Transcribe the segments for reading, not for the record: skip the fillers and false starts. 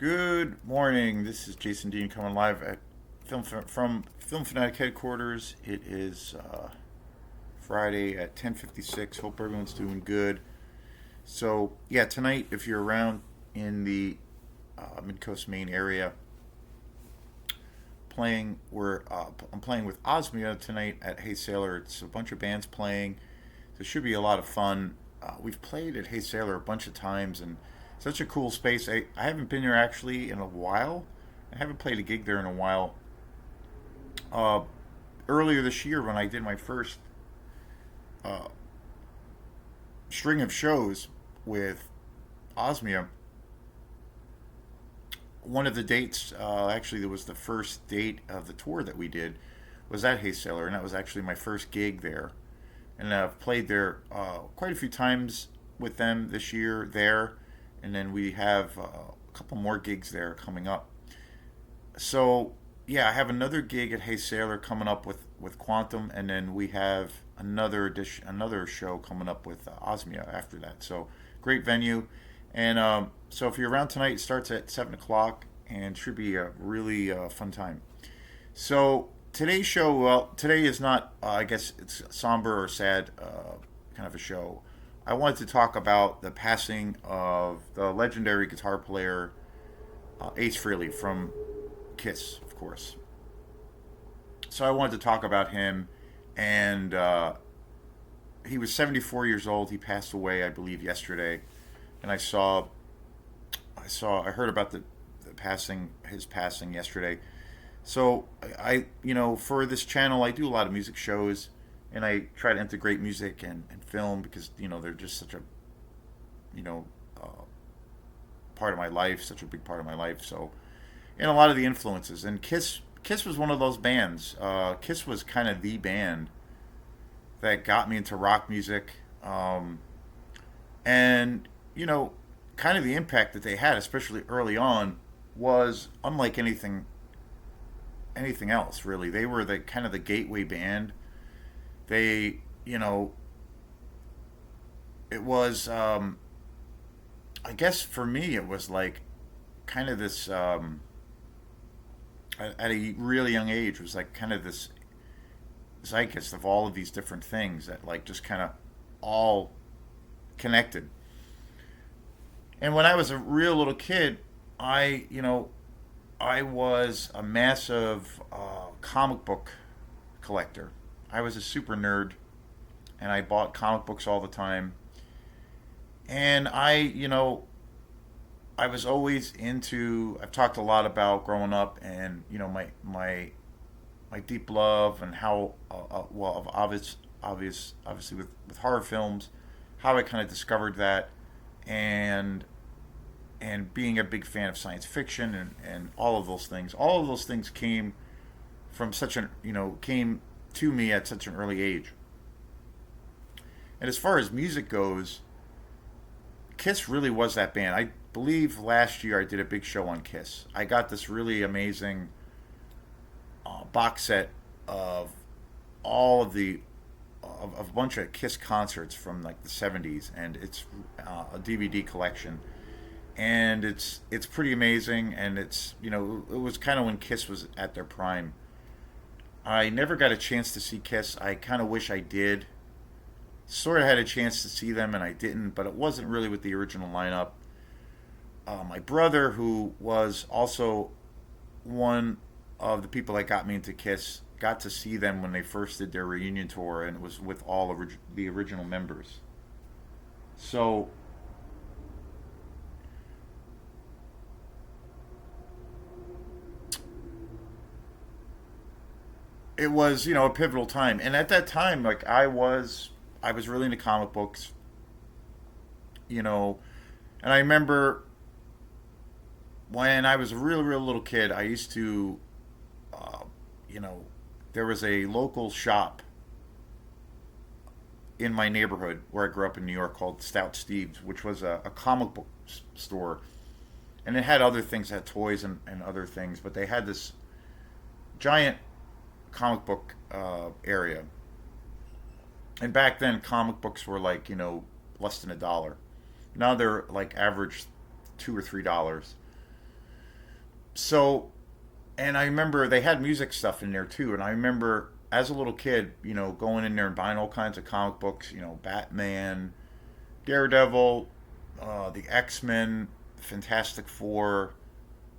Good morning. This is Jason Dean coming live at from Film Fanatic headquarters. It is Friday at 10:56. Hope everyone's doing good. So yeah, tonight if you're around in the Mid Coast Maine area, I'm playing with Osmia tonight at Hey Sailor. It's a bunch of bands playing. So it should be a lot of fun. We've played at Hey Sailor a bunch of times and such a cool space. I haven't been there actually in a while. I haven't played a gig there in a while. Uh, Earlier this year, when I did my first uh, string of shows with Osmia, one of the dates, actually, that was the first date of the tour that we did, was at Hey Sailor, and that was actually my first gig there. And I've played there quite a few times with them this year there, and then we have a couple more gigs there coming up. So yeah, I have another gig at Hey Sailor coming up with Quantum, and then we have another show coming up with Osmia after that. So great venue, and so if you're around tonight, it starts at 7 o'clock and should be a really fun time. So today's show, well, today is not, I guess it's somber or sad kind of a show. I wanted to talk about the passing of the legendary guitar player Ace Frehley from Kiss, of course. So I wanted to talk about him, and he was 74 years old. He passed away, I believe, yesterday, and I heard about his passing yesterday. So for this channel, I do a lot of music shows, and I try to integrate music and film because they're just such a you know uh, part of my life, such a big part of my life. So, and a lot of the influences. And Kiss was one of those bands. Kiss was kind of the band that got me into rock music, and kind of the impact that they had, especially early on, was unlike anything else. Really, they were the kind of the gateway band. They, it was. I guess for me, it was like kind of this. At a really young age, was like kind of this zeitgeist of all of these different things that like just kind of all connected. And when I was a real little kid, I was a massive comic book collector. I was a super nerd, and I bought comic books all the time. And I was always into. I've talked a lot about growing up, and my deep love and how well of obviously with horror films, how I kind of discovered that, and being a big fan of science fiction and all of those things. All of those things came from came to me at such an early age. And as far as music goes, Kiss really was that band. I believe last year I did a big show on Kiss. I got this really amazing box set of all of of a bunch of Kiss concerts from like the 70s, and it's a DVD collection, and it's pretty amazing. And it was kind of when Kiss was at their prime. I never got a chance to see Kiss. I kind of wish I did. Sort of had a chance to see them, and I didn't, but it wasn't really with the original lineup. My brother, who was also one of the people that got me into Kiss, got to see them when they first did their reunion tour, and it was with the original members. So it was, a pivotal time. And at that time, like I was really into comic books, you know, and I remember when I was a real little kid, I used to, uh, you know, there was a local shop in my neighborhood where I grew up in New York called Stout Steve's, which was a comic book store. And it had other things, it had toys and other things, but they had this giant comic book area. And back then, comic books were like, less than $1. Now they're like average $2 or $3. So, and I remember they had music stuff in there too. And I remember as a little kid, going in there and buying all kinds of comic books, Batman, Daredevil, the X Men, Fantastic Four,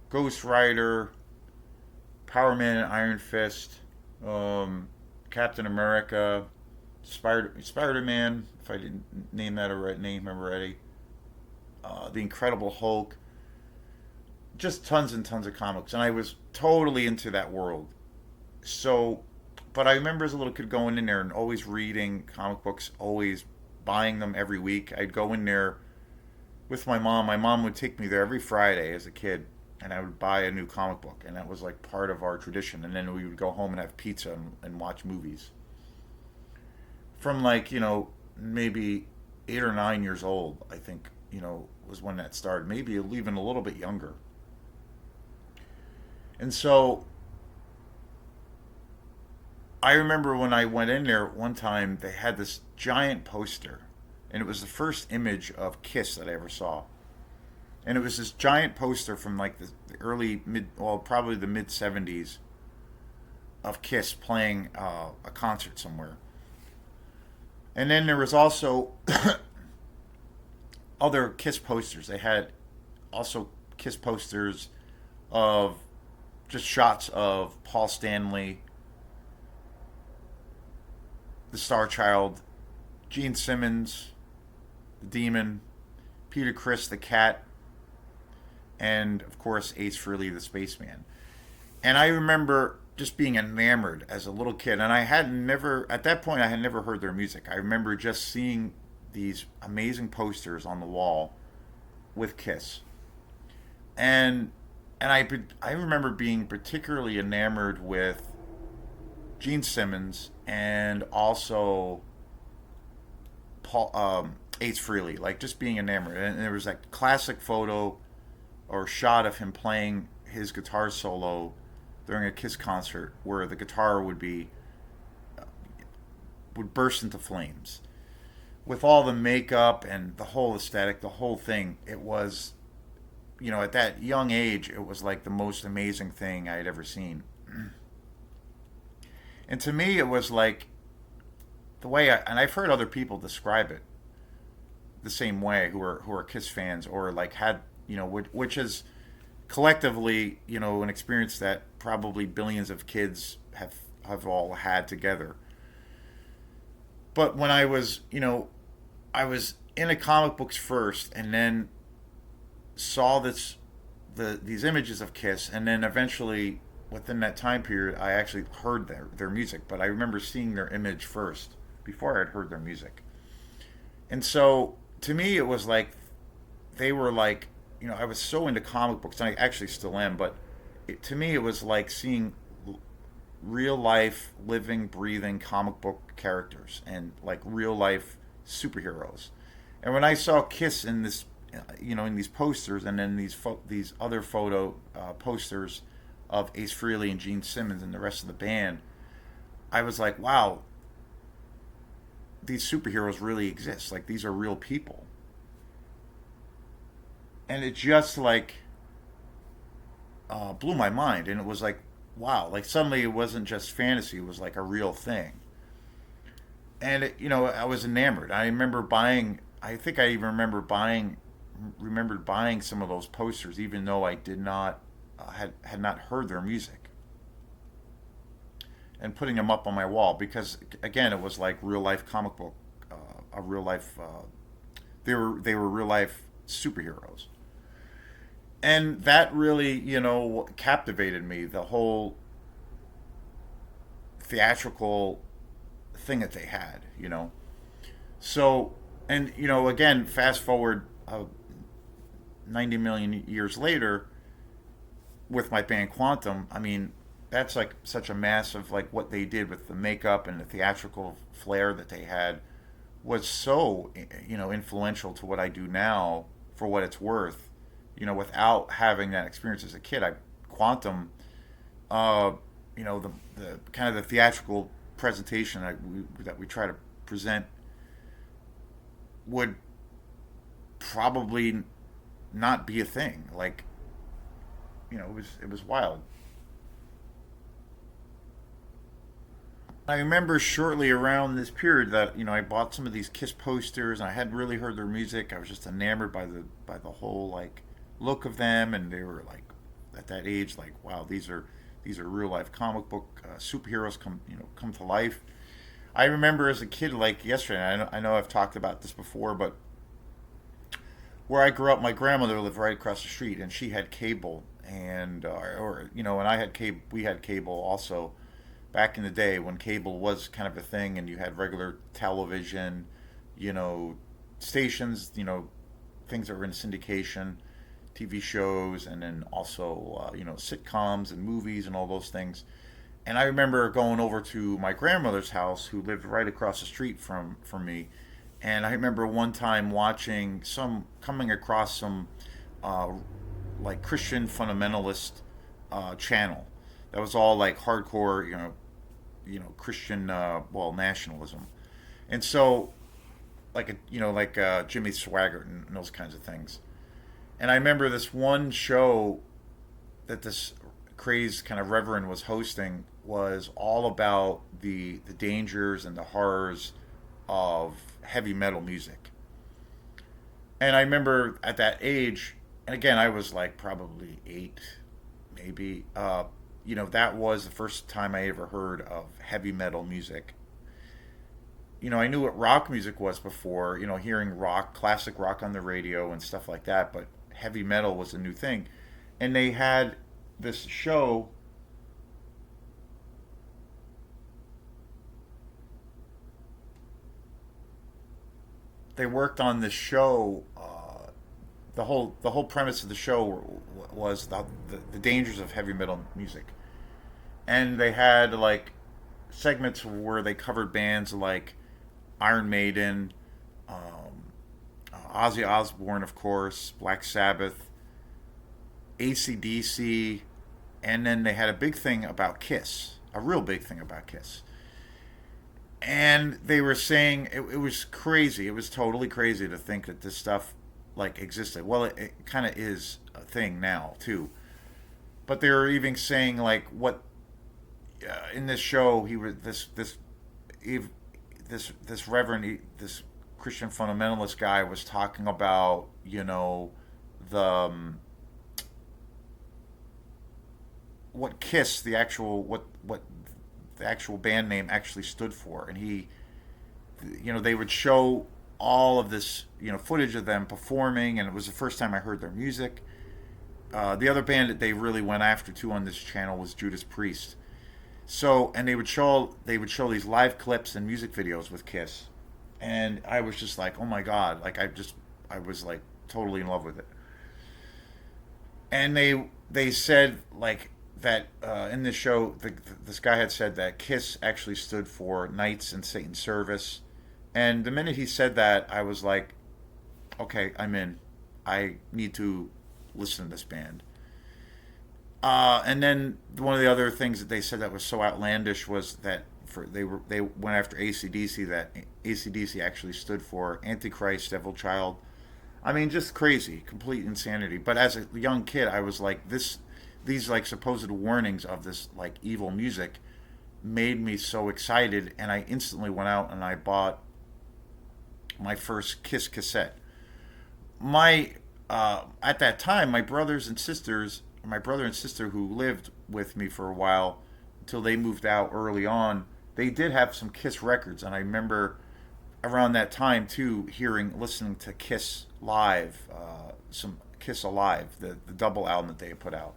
Ghost Rider, Power Man and Iron Fist, Captain America, Spider Man, if I didn't name him already, the Incredible Hulk, just tons and tons of comics, and I was totally into that world. So, but I remember as a little kid going in there and always reading comic books, always buying them every week. I'd go in there with my mom. My mom would take me there every Friday as a kid, and I would buy a new comic book, and that was like part of our tradition. And then we would go home and have pizza and watch movies. From like maybe 8 or 9 years old, I think was when that started. Maybe even a little bit younger. And so I remember when I went in there one time, they had this giant poster, and it was the first image of Kiss that I ever saw. And it was this giant poster from like the early mid, well, probably the mid '70s of Kiss playing a concert somewhere. And then there was also other Kiss posters. They had also Kiss posters of just shots of Paul Stanley, the Star Child, Gene Simmons, the Demon, Peter Criss, the Cat, and of course Ace Frehley, the Spaceman. And I remember just being enamored as a little kid, and I had never at that point I had never heard their music. I remember just seeing these amazing posters on the wall with Kiss, and I remember being particularly enamored with Gene Simmons and also Ace Frehley, like just being enamored. And there was that classic photo or shot of him playing his guitar solo during a Kiss concert, where the guitar would burst into flames with all the makeup and the whole aesthetic, the whole thing. It was, at that young age, it was like the most amazing thing I had ever seen. And to me, it was like the way and I've heard other people describe it the same way who are Kiss fans, or like had which is collectively an experience that probably billions of kids have all had together. But when I was into comic books first, and then saw these images of Kiss, and then eventually within that time period I actually heard their music. But I remember seeing their image first before I had heard their music. And so to me it was like they were like, I was so into comic books, and I actually still am, but to me it was like seeing real life, living, breathing comic book characters and like real life superheroes. And when I saw Kiss in this, in these posters, and then these other photo posters of Ace Frehley and Gene Simmons and the rest of the band, I was like, wow, these superheroes really exist. Like, these are real people. And it just like blew my mind. And it was like, wow, like suddenly it wasn't just fantasy, it was like a real thing. And I was enamored. I remember buying, I think I even remembered buying some of those posters, even though I did not had not heard their music, and putting them up on my wall, because again it was like real life comic book, a real life. They were real life superheroes, and that really captivated me. The whole theatrical thing that they had. So, and again, fast forward 90 million years later with my band Quantum. I mean, that's like such a massive, like what they did with the makeup and the theatrical flair that they had was so influential to what I do now, for what it's worth. Without having that experience as a kid, Quantum, the kind of the theatrical presentation that we try to present would probably not be a thing. Like, it was wild. I remember shortly around this period that I bought some of these Kiss posters, and I hadn't really heard their music. I was just enamored by the whole like look of them, and they were like at that age like, wow, these are real life comic book superheroes come to life. I remember as a kid, like yesterday. I know I've talked about this before, but where I grew up, my grandmother lived right across the street, and she had cable, and and I had cable. We had cable also back in the day when cable was kind of a thing, and you had regular television, you know, stations, things that were in syndication, TV shows, and then also sitcoms and movies and all those things. And I remember going over to my grandmother's house, who lived right across the street from me. And I remember one time coming across some uh, like Christian fundamentalist channel that was all like hardcore, Christian, nationalism. And so like Jimmy Swaggart and those kinds of things. And I remember this one show that this crazed kind of reverend was hosting was all about the dangers and the horrors of heavy metal music. And I remember at that age, and again, I was like probably 8, maybe. That was the first time I ever heard of heavy metal music. I knew what rock music was before, hearing rock, classic rock on the radio and stuff like that, but heavy metal was a new thing. And they had this show. They worked on this show. The whole premise of the show was the dangers of heavy metal music, and they had like segments where they covered bands like Iron Maiden, Ozzy Osbourne, of course, Black Sabbath, AC/DC, and then they had a big thing about Kiss, a real big thing about Kiss. And they were saying it was crazy. It was totally crazy to think that this stuff like existed. Well, it kind of is a thing now too. But they were even saying like what in this show he was this reverend this Christian fundamentalist guy was talking about the what Kiss the actual what the actual band name actually stood for, and they would show all of this footage of them performing, and it was the first time I heard their music. The other band that they really went after too on this channel was Judas Priest. So, and they would show these live clips and music videos with Kiss, and I was just like, oh my god, like I was like totally in love with it. And they said like that in this show, this guy had said that Kiss actually stood for Knights in Satan's Service, and the minute he said that, I was like, okay, I'm in. I need to listen to this band. And then one of the other things that they said that was so outlandish was that they went after ACDC, that ACDC actually stood for Antichrist, Devil Child. I mean, just crazy, complete insanity. But as a young kid, I was like, these like supposed warnings of this like evil music made me so excited, and I instantly went out and I bought my first Kiss cassette. My At that time, my brother and sister who lived with me for a while until they moved out early on, they did have some Kiss records, and I remember around that time too listening to Kiss live, some Kiss Alive, the double album that they had put out.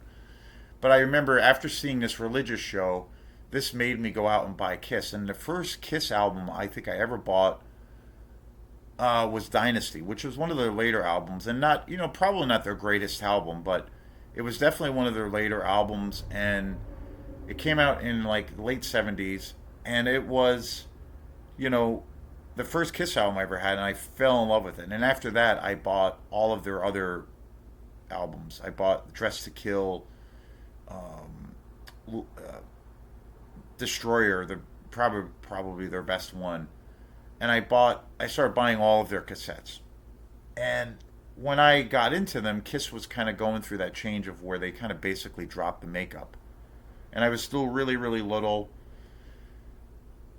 But I remember after seeing this religious show, this made me go out and buy Kiss. And the first Kiss album I think I ever bought was Dynasty, which was one of their later albums, and not probably not their greatest album, but it was definitely one of their later albums, and it came out in like the late '70s, and it was you know the first Kiss album I ever had, and I fell in love with it. And after that, I bought all of their other albums. I bought Dress to Kill, uh, Destroyer, the probably their best one, and I started buying all of their cassettes. And when I got into them, Kiss was kind of going through that change of where they kind of basically dropped the makeup, and I was still really really little,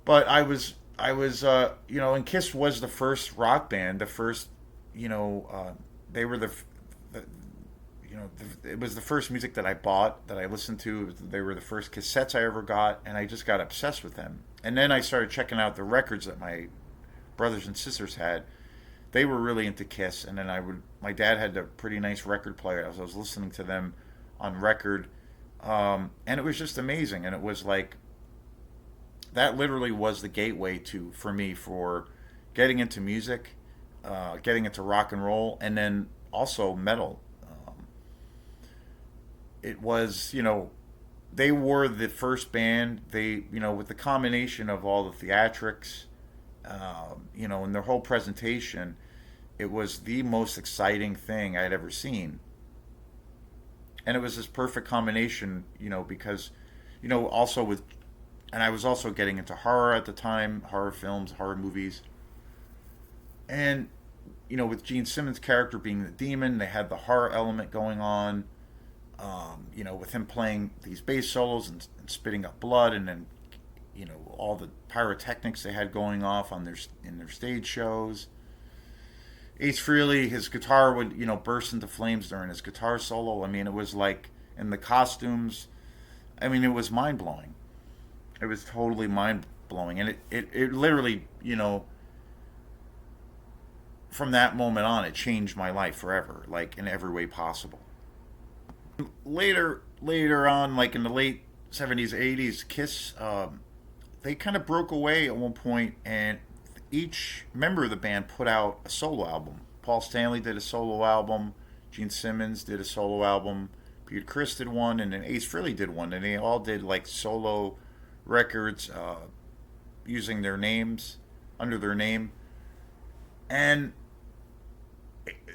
but and Kiss was the first rock band, the first, you know, they were the it was the first music that I bought, that I listened to. They were the first cassettes I ever got, and I just got obsessed with them. And then I started checking out the records that my brothers and sisters had. They were really into Kiss, and then my dad had a pretty nice record player. I was listening to them on record, and it was just amazing. And it was like that literally was the gateway to for me for getting into music, getting into rock and roll, and then also metal. It was, they were the first band. They, with the combination of all the theatrics, and their whole presentation, it was the most exciting thing I'd ever seen. And it was this perfect combination, because, also with, and I was also getting into horror at the time, horror films, horror movies. And, with Gene Simmons' character being the demon, they had the horror element going on. With him playing these bass solos and spitting up blood, and then, all the pyrotechnics they had going off in their stage shows. Ace Frehley, his guitar would, burst into flames during his guitar solo. I mean, it was like, in the costumes, I mean, it was mind blowing. It was totally mind blowing, and it literally, from that moment on, it changed my life forever, like in every way possible. Later on, like in the late '70s, '80s, Kiss, they kind of broke away at one point, and each member of the band put out a solo album. Paul Stanley did a solo album, Gene Simmons did a solo album, Peter Criss did one, and then Ace Frehley did one, and they all did like solo records, using their names, under their name. And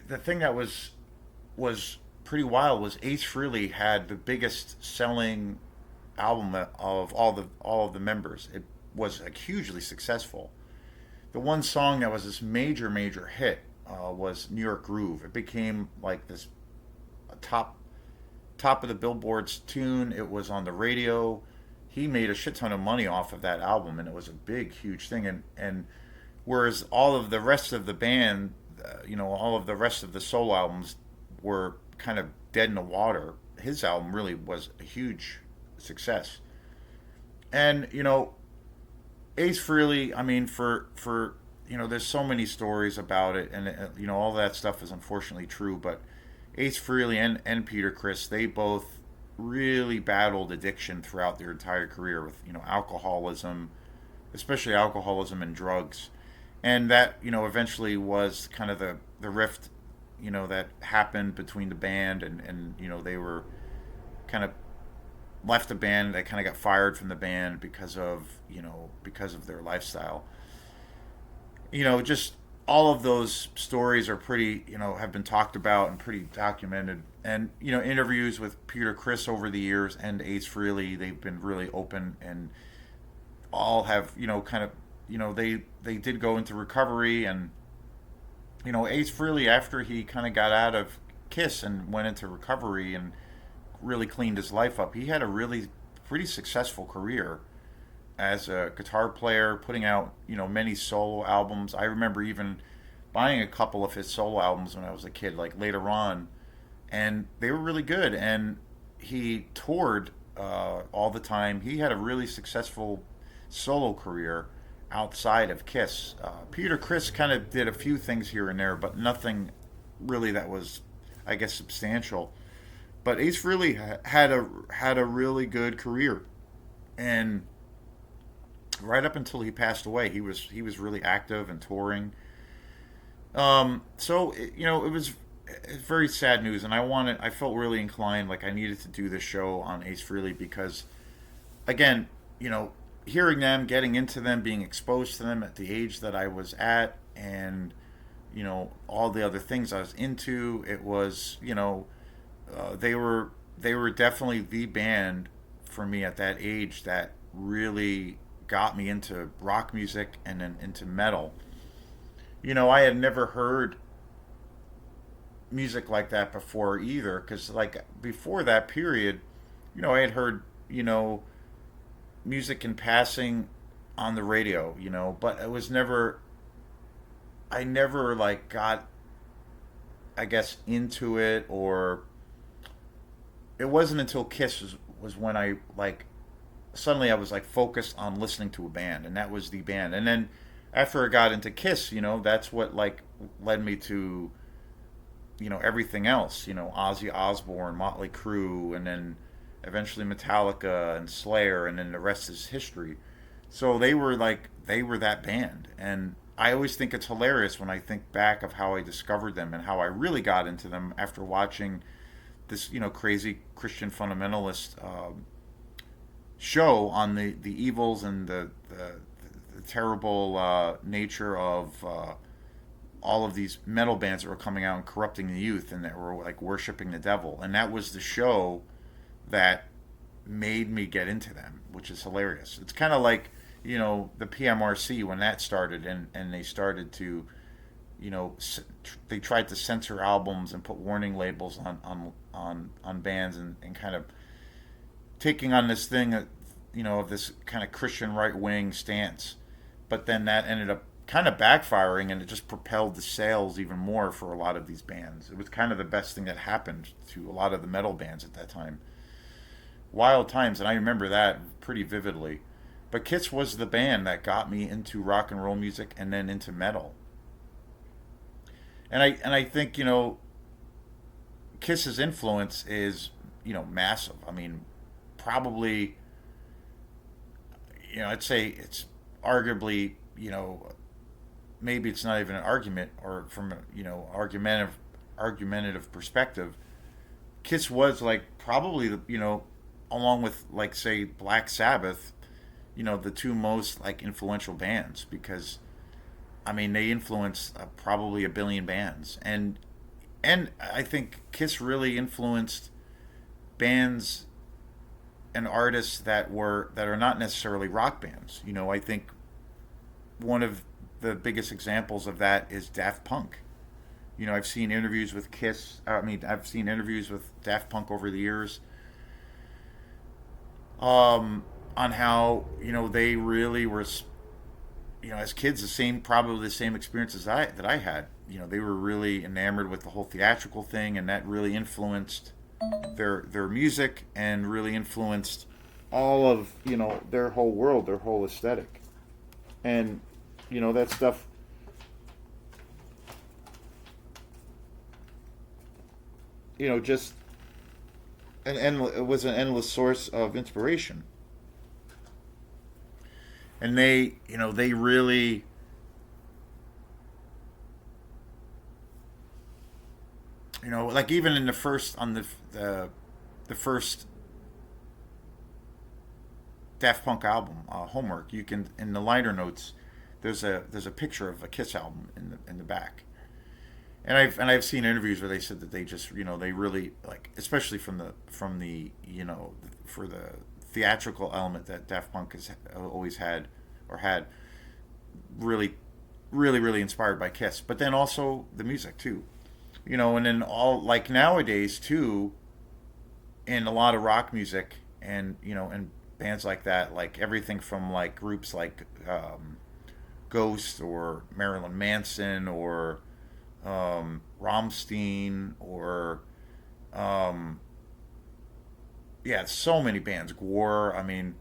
the thing that was pretty wild was Ace Frehley had the biggest selling album of all of the members. It was like hugely successful. The one song that was this major hit, was New York Groove. It became like this top of the Billboard's tune. It was on the radio. He made a shit ton of money off of that album, and it was a big huge thing. And whereas all of the rest of the band, all of the rest of the solo albums were kind of dead in the water, his album really was a huge success. And Ace Frehley, I mean, for there's so many stories about it, and all that stuff is unfortunately true. But Ace Frehley and Peter Criss, they both really battled addiction throughout their entire career with alcoholism, especially alcoholism and drugs, and that eventually was kind of the rift that happened between the band, and they were kind of left the band. They kind of got fired from the band because of their lifestyle. Just all of those stories are pretty, have been talked about and pretty documented. And interviews with Peter Criss over the years and Ace Frehley, they've been really open, and all have kind of they did go into recovery. And Ace Frehley, after he kind of got out of Kiss and went into recovery and really cleaned his life up, he had a really pretty successful career as a guitar player, putting out many solo albums. I remember even buying a couple of his solo albums when I was a kid, like later on, and they were really good. And he toured, all the time. He had a really successful solo career outside of Kiss. Peter Criss kind of did a few things here and there, but nothing really that was, I guess, substantial. But Ace Frehley had a really good career, and right up until he passed away, he was really active and touring. It was it's very sad news, and I felt really inclined, like I needed to do this show on Ace Frehley because, again, hearing them, getting into them, being exposed to them at the age that I was at, and all the other things I was into, it was they were definitely the band for me at that age that really got me into rock music and then into metal. I had never heard music like that before either, because like before that period, I had heard music in passing on the radio, but it was never. I never like got, I guess, into it, or it wasn't until Kiss was when I like suddenly I was like focused on listening to a band, and that was the band. And then after I got into Kiss, that's what like led me to everything else. Ozzy Osbourne, Motley Crue, and then eventually Metallica and Slayer, and then the rest is history. So they were that band, and I always think it's hilarious when I think back of how I discovered them and how I really got into them after watching this crazy Christian fundamentalist show on the evils and the terrible nature of all of these metal bands that were coming out and corrupting the youth and that were like worshiping the devil. And that was the show that made me get into them, which is hilarious. It's kind of like the PMRC when that started, and they started to they tried to censor albums and put warning labels on bands, and kind of taking on this thing of this kind of Christian right wing stance. But then that ended up kind of backfiring, and it just propelled the sales even more for a lot of these bands. It was kind of the best thing that happened to a lot of the metal bands at that time. Wild times, and I remember that pretty vividly. But Kiss was the band that got me into rock and roll music and then into metal. And I think Kiss's influence is massive. I mean, probably I'd say it's arguably maybe it's not even an argument, or from a argumentative perspective, Kiss was like probably along with like say Black Sabbath, the two most like influential bands, because I mean they influenced probably a billion bands, and I think Kiss really influenced bands and artists that are not necessarily rock bands. I think one of the biggest examples of that is Daft Punk. I've seen interviews with Kiss. I mean, I've seen interviews with Daft Punk over the years, on how they really were, as kids, probably the same experiences that I had. They were really enamored with the whole theatrical thing, and that really influenced their music, and really influenced all of their whole world, their whole aesthetic, and that stuff. Just it was an endless source of inspiration, and they really like even in the first on the first Daft Punk album, Homework, you can in the liner notes there's a picture of a Kiss album in the back. And I've seen interviews where they said that they just they really like, especially from the for the theatrical element that Daft Punk has always had, or had, really really really inspired by Kiss, but then also the music too, and then all like nowadays too, in a lot of rock music, and bands like that, like everything from like groups like Ghost or Marilyn Manson or Rammstein, or yeah, so many bands, Gwar. I mean,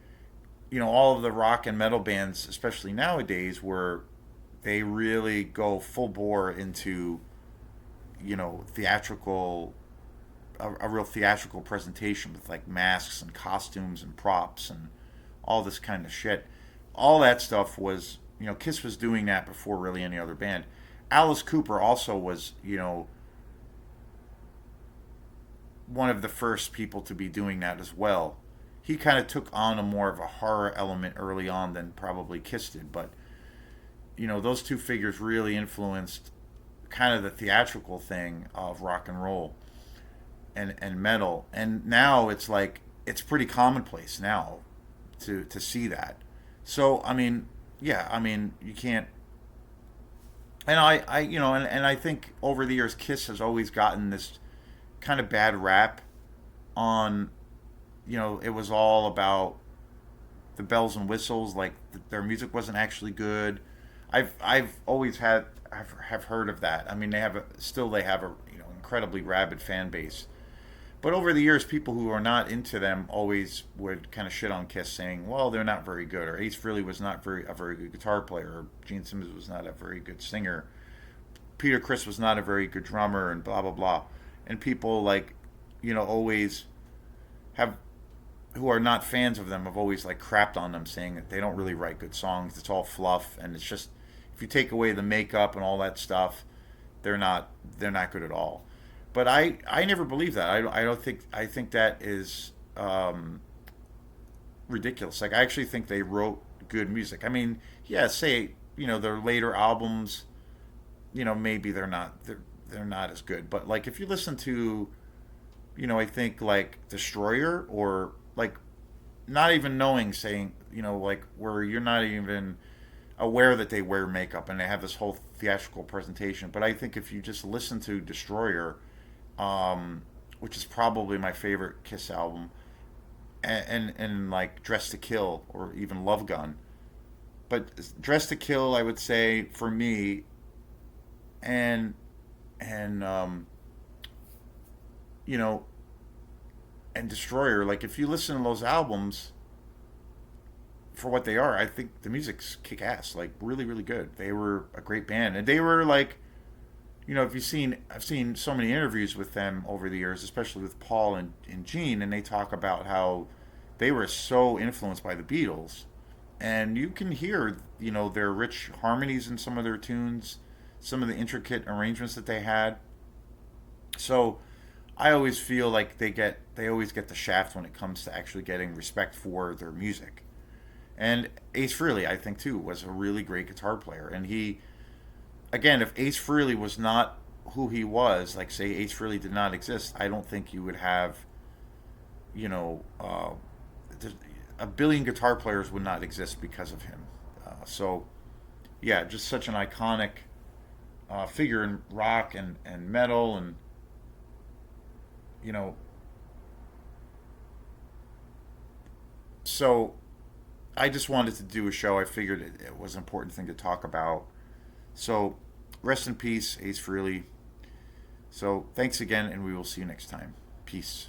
all of the rock and metal bands, especially nowadays, where they really go full bore into theatrical, a real theatrical presentation with like masks and costumes and props and all this kind of shit. All that stuff was, Kiss was doing that before really any other band. Alice Cooper also was, one of the first people to be doing that as well. He kind of took on a more of a horror element early on than probably Kiss did, but those two figures really influenced kind of the theatrical thing of rock and roll and metal. And now it's like it's pretty commonplace now to see that. So I mean, yeah, I mean you can't And and I think over the years, Kiss has always gotten this kind of bad rap on, it was all about the bells and whistles, like their music wasn't actually good. I've always have heard of that. I mean, they have a incredibly rabid fan base. But over the years, people who are not into them always would kind of shit on Kiss, saying, "Well, they're not very good," or Ace Frehley was not a very good guitar player, or Gene Simmons was not a very good singer, Peter Criss was not a very good drummer, and blah blah blah. And people like, always have who are not fans of them have always like crapped on them, saying that they don't really write good songs. It's all fluff, and it's just if you take away the makeup and all that stuff, they're not good at all. But I never believe that. I don't think I think that is ridiculous. Like I actually think they wrote good music. I mean, yeah, say their later albums, maybe they're not as good. But like if you listen to I think like Destroyer or like not even knowing saying like where you're not even aware that they wear makeup and they have this whole theatrical presentation. But I think if you just listen to Destroyer, which is probably my favorite Kiss album, and like Dress to Kill or even Love Gun, but Dress to Kill I would say for me, and and you know and Destroyer, like if you listen to those albums for what they are, I think the music's kick ass, like really, really good. They were a great band, and they were like, if you've seen, I've seen so many interviews with them over the years, especially with Paul and Gene, and they talk about how they were so influenced by the Beatles, and you can hear, their rich harmonies in some of their tunes, some of the intricate arrangements that they had. So I always feel like they always get the shaft when it comes to actually getting respect for their music. And Ace Frehley, I think too, was a really great guitar player. And he, again, if Ace Frehley was not who he was, like say Ace Frehley did not exist, I don't think you would have, you know, a billion guitar players would not exist because of him. So, yeah, just such an iconic figure in rock and metal, and you know, so I just wanted to do a show. I figured it was an important thing to talk about. So, rest in peace, Ace Frehley. So, thanks again, and we will see you next time. Peace.